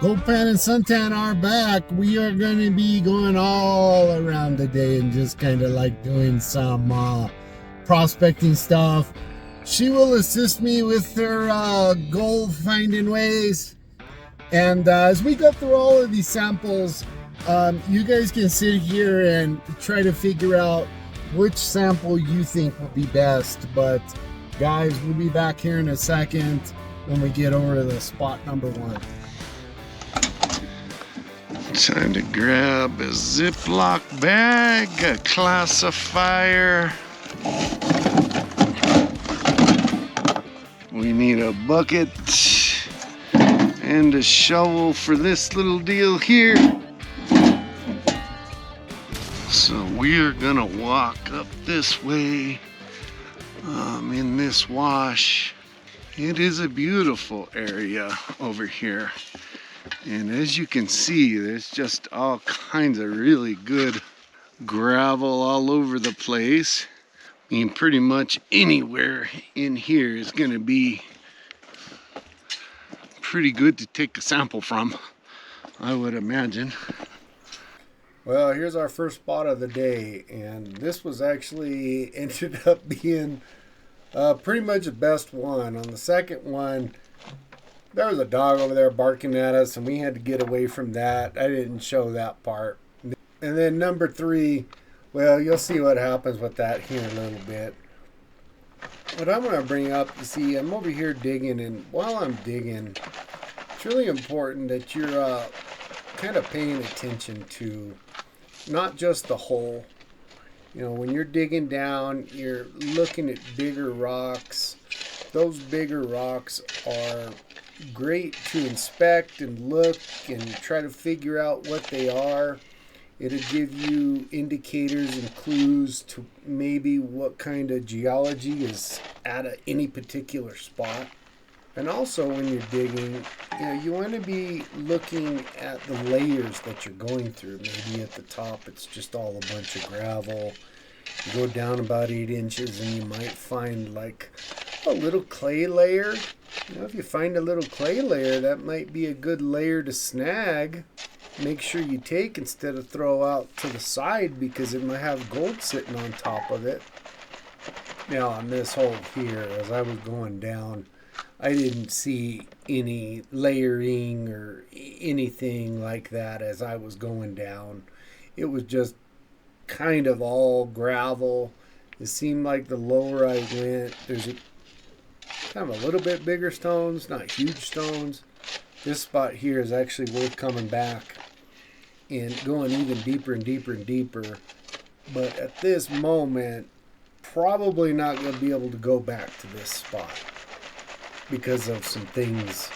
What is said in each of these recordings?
Gold Pan and Suntan are back. We are going to be going all around today and just kind of like doing some prospecting stuff. She will assist me with her gold finding ways. And as we go through all of these samples, you guys can sit here and try to figure out which sample you think will be best. But guys, we'll be back here in a second when we get over to the spot number one. Time to grab a Ziploc bag, a classifier. We need a bucket and a shovel for this little deal here. So we're gonna walk up this way in this wash. It is a beautiful area over here. And as you can see, there's just all kinds of really good gravel all over the place. I mean, pretty much anywhere in here is going to be pretty good to take a sample from, I would imagine. Well, here's our first spot of the day, and this was actually ended up being pretty much the best one. On the second one, there was a dog over there barking at us, and we had to get away from that. I didn't show that part. And then number 3, well, you'll see what happens with that here in a little bit. What I'm going to bring up, you see, I'm over here digging, and while I'm digging, it's really important that you're kind of paying attention to not just the hole. You know, when you're digging down, you're looking at bigger rocks. Those bigger rocks are great to inspect and look and try to figure out what they are. It'll give you indicators and clues to maybe what kind of geology is at any particular spot. And also when you're digging, you want to be looking at the layers that you're going through. Maybe at the top it's just all a bunch of gravel. You go down about 8 inches and you might find like a little clay layer. If you find a little clay layer, that might be a good layer to snag. Make sure you take instead of throw out to the side, because it might have gold sitting on top of it. Now on this hole here, as I was going down, I didn't see any layering or anything like that as I was going down. It was just kind of all gravel. It seemed like the lower I went, there's kind of a little bit bigger stones, not huge stones. This spot here is actually worth coming back and going even deeper and deeper and deeper. But at this moment, probably not going to be able to go back to this spot because of some things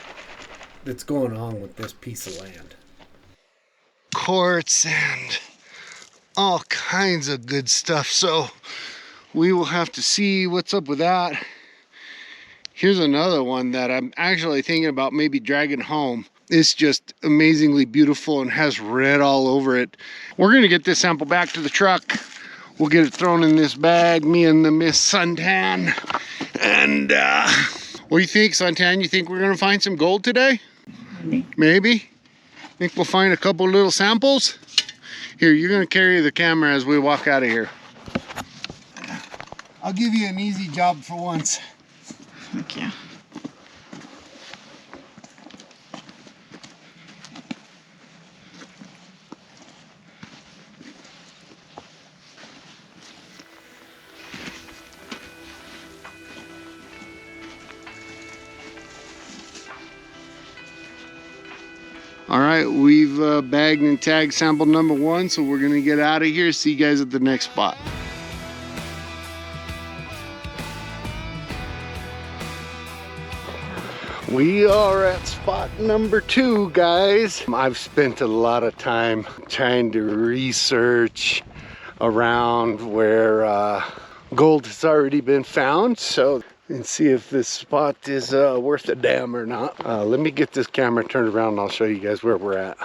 that's going on with this piece of land. Quartz and all kinds of good stuff. So we will have to see what's up with that. Here's another one that I'm actually thinking about maybe dragging home. It's just amazingly beautiful and has red all over it. We're gonna get this sample back to the truck. We'll get it thrown in this bag, me and the Miss Suntan. And what do you think, Suntan? You think we're gonna find some gold today? Maybe? Think we'll find a couple little samples? Here, you're gonna carry the camera as we walk out of here. I'll give you an easy job for once. Thank you. All right, we've bagged and tagged sample number 1, so we're gonna get out of here. See you guys at the next spot. We are at spot number 2, guys. I've spent a lot of time trying to research around where gold has already been found, so and see if this spot is worth a damn or not. Let me get this camera turned around and I'll show you guys where we're at.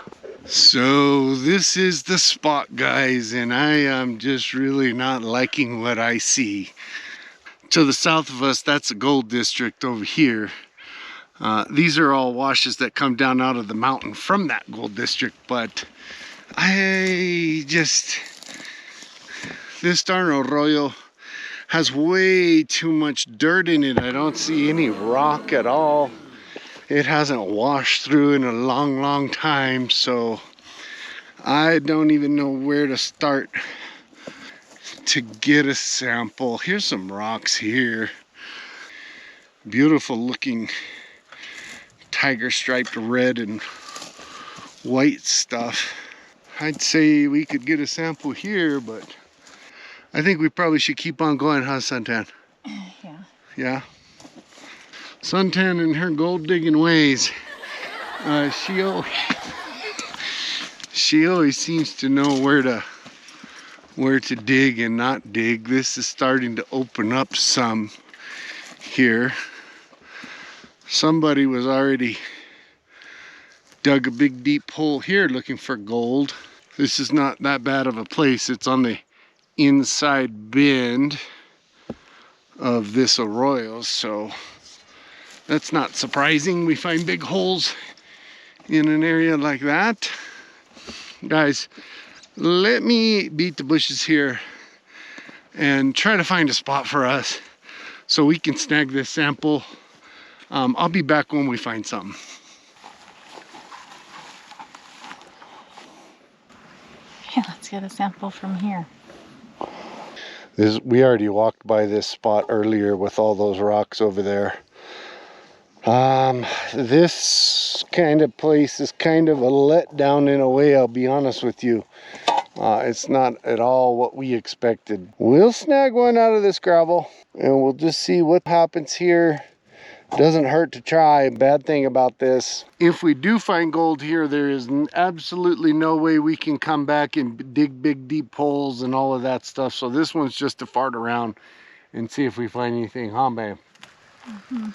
So this is the spot, guys, and I am just really not liking what I see. To the south of us, that's a gold district over here. These are all washes that come down out of the mountain from that gold district, but this darn arroyo has way too much dirt in it. I don't see any rock at all. It hasn't washed through in a long, long time, so I don't even know where to start to get a sample. Here's some rocks here. Beautiful looking tiger striped red and white stuff. I'd say we could get a sample here, but I think we probably should keep on going, huh, Suntan? Yeah. Yeah. Suntan and her gold digging ways. She always seems to know where to dig and not dig. This is starting to open up some here. Somebody was already dug a big deep hole here looking for gold. This is not that bad of a place. It's on the inside bend of this Arroyos, so that's not surprising. We find big holes in an area like that. Guys, let me beat the bushes here and try to find a spot for us so we can snag this sample. I'll be back when we find something. Yeah, let's get a sample from here. We already walked by this spot earlier with all those rocks over there. This kind of place is kind of a letdown in a way, I'll be honest with you. It's not at all what we expected. We'll snag one out of this gravel and we'll just see what happens here. Doesn't hurt to try. Bad thing about this, if we do find gold here, there is absolutely no way we can come back and dig big deep holes and all of that stuff. So this one's just to fart around and see if we find anything, huh, babe? Mm-hmm.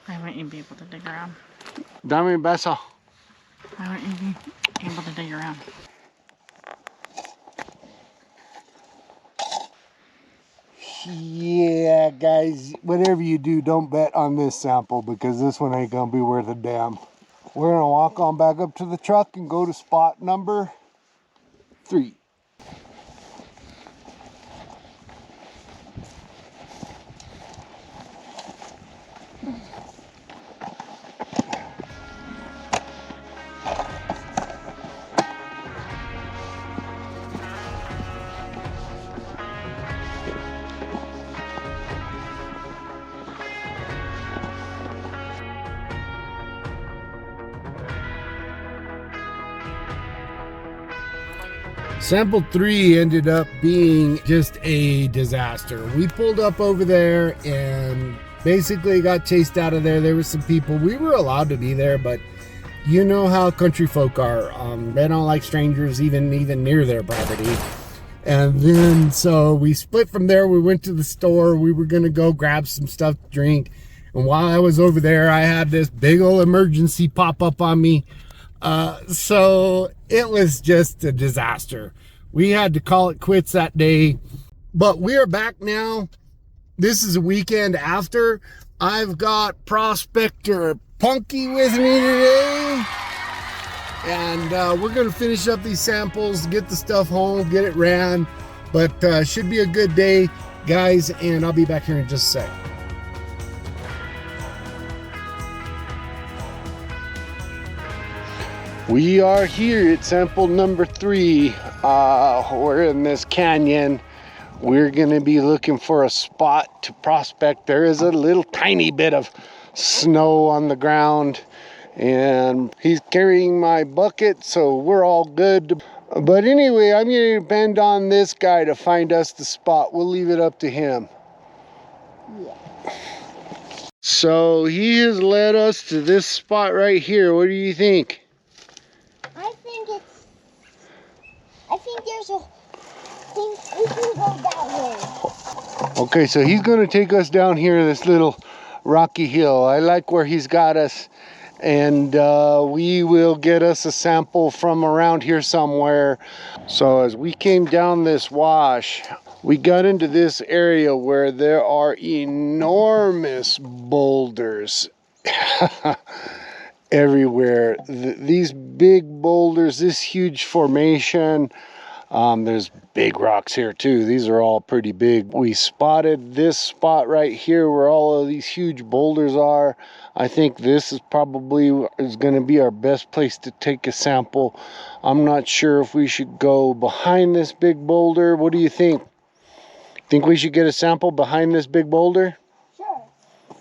Why wouldn't you be able to dig around? Dame un beso. Why wouldn't you be able to dig around? Yeah, guys, whatever you do, don't bet on this sample because this one ain't gonna be worth a damn. We're gonna walk on back up to the truck and go to spot number 3. Sample 3 ended up being just a disaster. We pulled up over there and basically got chased out of there. There were some people. We were allowed to be there, but you know how country folk are. They don't like strangers even near their property. And then so we split from there. We went to the store. We were gonna go grab some stuff to drink. And while I was over there, I had this big old emergency pop up on me. So it was just a disaster. We had to call it quits that day, but we are back now. This is a weekend after. I've got Prospector Punky with me today, and we're going to finish up these samples, get the stuff home, get it ran, but should be a good day, guys, and I'll be back here in just a sec. We are here at sample number 3. We're in this canyon. We're gonna be looking for a spot to prospect. There is a little tiny bit of snow on the ground and he's carrying my bucket, so we're all good. But anyway, I'm gonna depend on this guy to find us the spot. We'll leave it up to him. So he has led us to this spot right here. What do you think? I think there's a thing we can go that way. Okay, so he's going to take us down here this little rocky hill. I like where he's got us, and we will get us a sample from around here somewhere. So as we came down this wash, we got into this area where there are enormous boulders everywhere. These big boulders, this huge formation. There's big rocks here too. These are all pretty big. We spotted this spot right here where all of these huge boulders are. I think this is probably going to be our best place to take a sample. I'm not sure if we should go behind this big boulder. What do you think? Think we should get a sample behind this big boulder? Sure.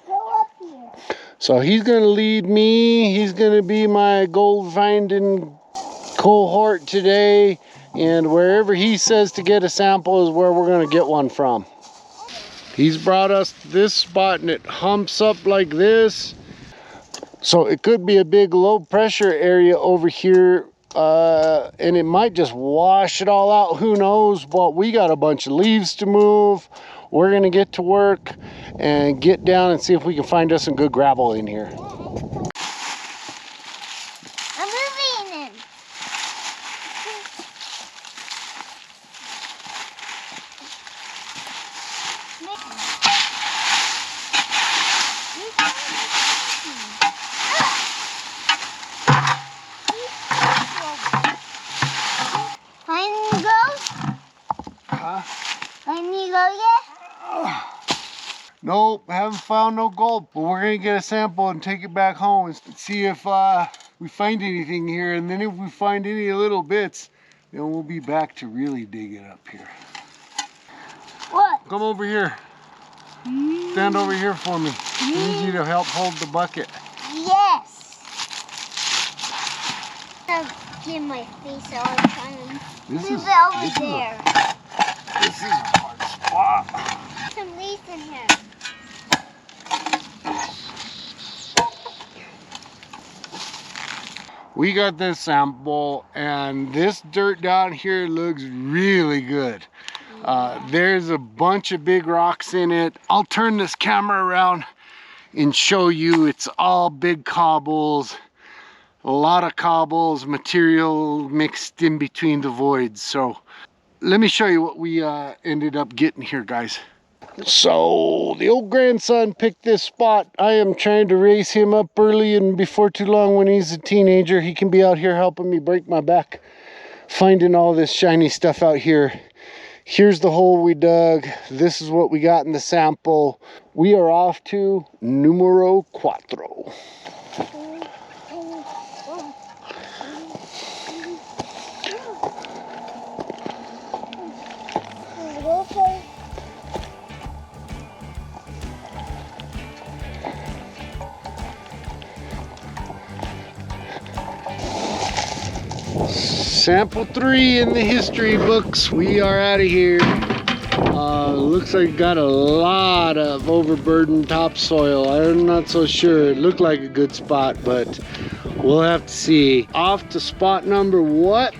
Go up here. So he's going to lead me. He's going to be my gold finding cohort today. And wherever he says to get a sample is where we're going to get one from. He's brought us to this spot and it humps up like this. So it could be a big low pressure area over here. And it might just wash it all out. Who knows? But we got a bunch of leaves to move. We're going to get to work and get down and see if we can find us some good gravel in here. I'm moving him. Nope, haven't found no gold. But we're gonna get a sample and take it back home and see if we find anything here. And then if we find any little bits, then we'll be back to really dig it up here. What? Come over here. Stand over here for me. I need you to help hold the bucket. Yes. I'll get my face all the time. This Move is it over there. This is a hard spot. Some leaves in here. We got this sample, and this dirt down here looks really good. There's a bunch of big rocks in it. I'll turn this camera around and show you. It's all big cobbles, a lot of cobbles, material mixed in between the voids. So let me show you what we ended up getting here, guys. So the old grandson picked this spot. I am trying to raise him up early, and before too long, when he's a teenager, he can be out here helping me break my back, finding all this shiny stuff out here. Here's the hole we dug. This is what we got in the sample. We are off to numero cuatro. Sample 3 in the history books. We are out of here. Looks like it got a lot of overburdened topsoil. I'm not so sure. It looked like a good spot, but we'll have to see. Off to spot number what?